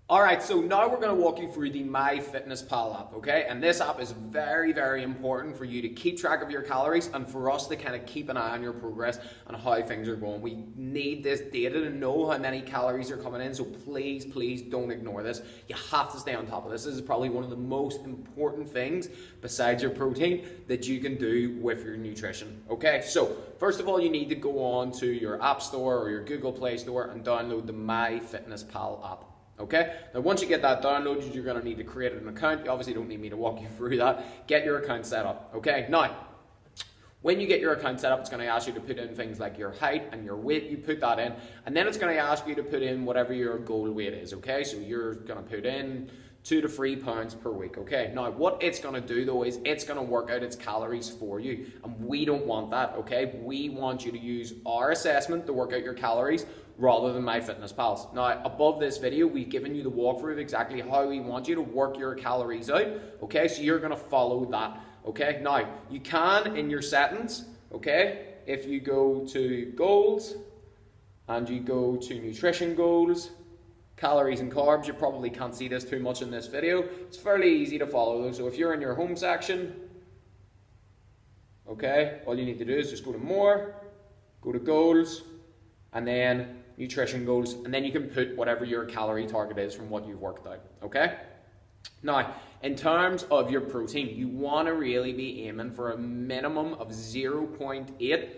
Alright, so now we're going to walk you through the MyFitnessPal app, okay? And this app is very, very important for you to keep track of your calories and for us to kind of keep an eye on your progress and how things are going. We need this data to know how many calories are coming in, so please, please don't ignore this. You have to stay on top of this. This is probably one of the most important things besides your protein that you can do with your nutrition, okay? So, first of all, you need to go on to your App Store or your Google Play Store and download the MyFitnessPal app. Okay, now once you get that downloaded, you're going to need to create an account. You obviously don't need me to walk you through that. Get your account set up. Okay, now, when you get your account set up, it's going to ask you to put in things like your height and your weight. You put that in, and then it's going to ask you to put in whatever your goal weight is. Okay, so you're going to put in 2 to 3 pounds per week. Okay, now what it's going to do though is it's going to work out its calories for you, and we don't want that. Okay, we want you to use our assessment to work out your calories rather than MyFitnessPal's. Now, above this video, we've given you the walkthrough of exactly how we want you to work your calories out. Okay, so you're going to follow that. Okay, now you can in your settings. Okay, if you go to goals and you go to nutrition goals, calories and carbs, you probably can't see this too much in this video. It's fairly easy to follow though. So if you're in your home section, okay, all you need to do is just go to more, go to goals, and then nutrition goals, and then you can put whatever your calorie target is from what you've worked out, okay? Now, in terms of your protein, you want to really be aiming for a minimum of 0.8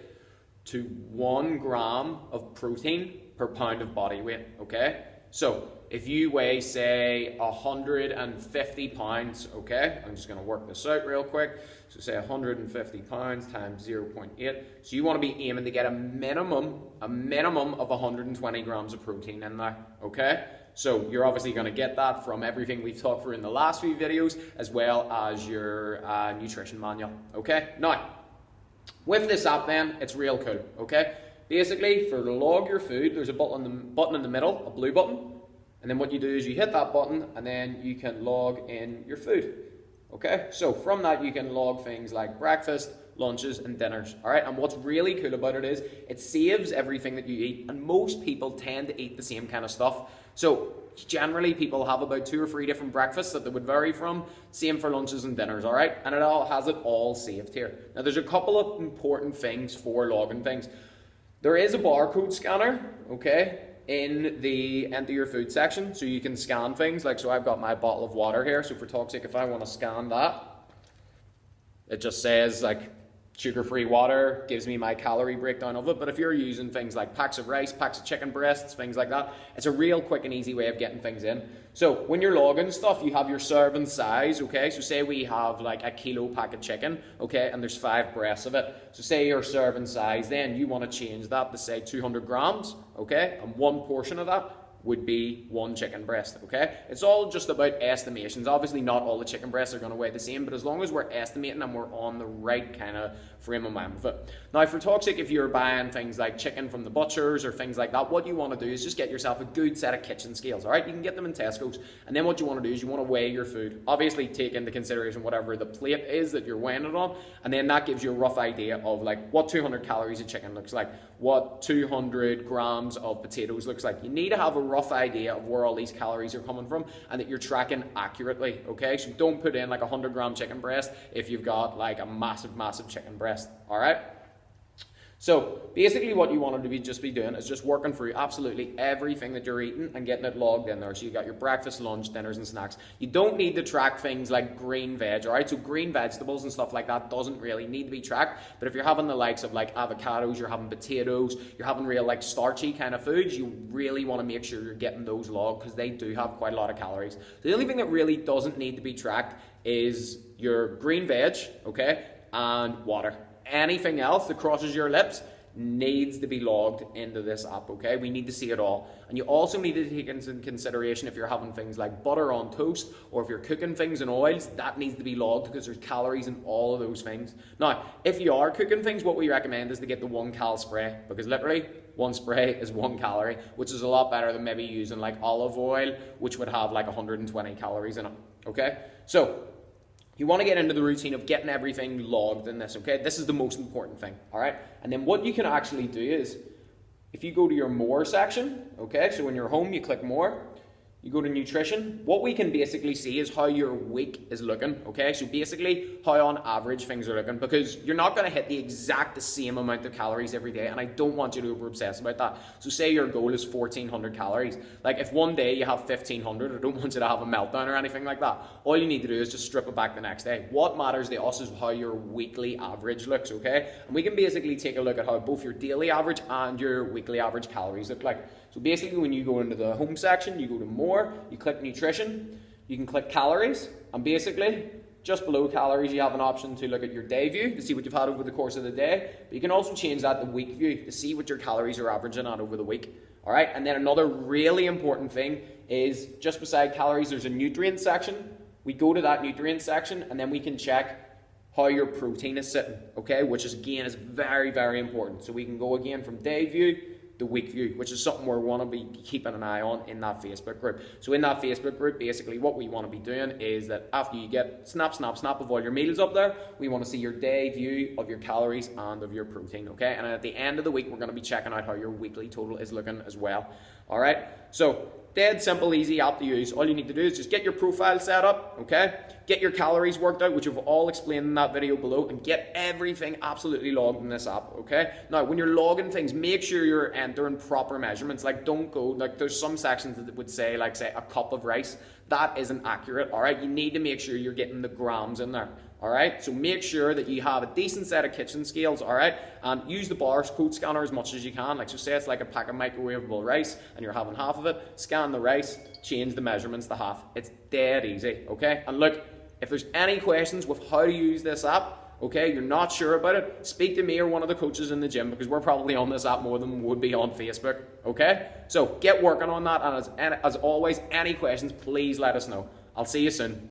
to 1 gram of protein per pound of body weight, okay? So, if you weigh, say, 150 pounds, okay, I'm just going to work this out real quick. So say 150 pounds times 0.8. So you want to be aiming to get a minimum of 120 grams of protein in there, okay? So you're obviously going to get that from everything we've talked through in the last few videos, as well as your nutrition manual, okay? Now, with this app then, it's real cool, okay? Basically, for to log your food, there's a button in the middle, a blue button. And then what you do is you hit that button and then you can log in your food. Okay, so from that you can log things like breakfast, lunches and dinners. Alright, and what's really cool about it is it saves everything that you eat, and most people tend to eat the same kind of stuff. So generally people have about 2 or 3 different breakfasts that they would vary from. Same for lunches and dinners, alright? And it all has it all saved here. Now there's a couple of important things for logging things. There is a barcode scanner, okay, in the enter your food section, so you can scan things like, so I've got my bottle of water here, so for talk's sake, if I want to scan that, it just says like sugar-free water, gives me my calorie breakdown of it. But if you're using things like packs of rice, packs of chicken breasts, things like that, it's a real quick and easy way of getting things in. So when you're logging stuff, you have your serving size, okay? So say we have like a kilo pack of chicken, okay, and there's 5 breasts of it. So say your serving size, then you want to change that to say 200 grams, okay? And 1 portion of that would be 1 chicken breast, okay? It's all just about estimations. Obviously not all the chicken breasts are going to weigh the same, but as long as we're estimating and we're on the right kind of frame of mind with it. Now for talk's sake, if you're buying things like chicken from the butchers or things like that, what you want to do is just get yourself a good set of kitchen scales, alright? You can get them in Tesco's, and then what you want to do is you want to weigh your food. Obviously take into consideration whatever the plate is that you're weighing it on, and then that gives you a rough idea of like what 200 calories of chicken looks like, what 200 grams of potatoes looks like. You need to have a rough idea of where all these calories are coming from and that you're tracking accurately, okay? So don't put in like a 100-gram chicken breast if you've got like a massive chicken breast, all right? So basically what you want to just be doing is just working through absolutely everything that you're eating and getting it logged in there. So you got your breakfast, lunch, dinners and snacks. You don't need to track things like green veg, all right? So green vegetables and stuff like that doesn't really need to be tracked. But if you're having the likes of like avocados, you're having potatoes, you're having real like starchy kind of foods, you really want to make sure you're getting those logged because they do have quite a lot of calories. The only thing that really doesn't need to be tracked is your green veg, okay, and water. Anything else that crosses your lips needs to be logged into this app, okay? We need to see it all. And you also need to take into consideration if you're having things like butter on toast or if you're cooking things in oils, that needs to be logged because there's calories in all of those things. Now, if you are cooking things, what we recommend is to get the 1 cal spray, because literally 1 spray is 1 calorie, which is a lot better than maybe using like olive oil, which would have like 120 calories in it, okay? So you want to get into the routine of getting everything logged in this, okay? This is the most important thing, all right? And then what you can actually do is, if you go to your more section, okay, so when you're home, you click more, you go to nutrition. What we can basically see is how your week is looking, okay? So basically how on average things are looking, because you're not going to hit the exact same amount of calories every day, and I don't want you to over obsess about that. So say your goal is 1400 calories. Like if one day you have 1500, I don't want you to have a meltdown or anything like that. All you need to do is just strip it back the next day. What matters to us is how your weekly average looks, okay? And we can basically take a look at how both your daily average and your weekly average calories look like. So basically when you go into the home section, you go to more, you click nutrition, you can click calories, and basically just below calories you have an option to look at your day view to see what you've had over the course of the day, but you can also change that to week view to see what your calories are averaging at over the week. Alright, and then another really important thing is just beside calories there's a nutrient section. We go to that nutrient section and then we can check how your protein is sitting, okay, which is again is very, very important. So we can go again from day view the week view, which is something we want to be keeping an eye on in that Facebook group. So in that Facebook group, basically what we want to be doing is that after you get snap of all your meals up there, we want to see your day view of your calories and of your protein, okay? And at the end of the week, we're going to be checking out how your weekly total is looking as well. All right, so dead simple, easy app to use. All you need to do is just get your profile set up, okay? Get your calories worked out, which we've all explained in that video below, and get everything absolutely logged in this app, okay? Now, when you're logging things, make sure you're entering proper measurements. Like, don't go, like, there's some sections that would say, like, say, a cup of rice. That isn't accurate, all right? You need to make sure you're getting the grams in there. All right, so make sure that you have a decent set of kitchen scales, all right, and use the barcode scanner as much as you can. Like, so say it's like a pack of microwavable rice and you're having half of it, scan the rice, change the measurements to half. It's dead easy, okay? And look, if there's any questions with how to use this app, okay, you're not sure about it, speak to me or one of the coaches in the gym, because we're probably on this app more than we would be on Facebook, okay? So get working on that, and as always, any questions, please let us know. I'll see you soon.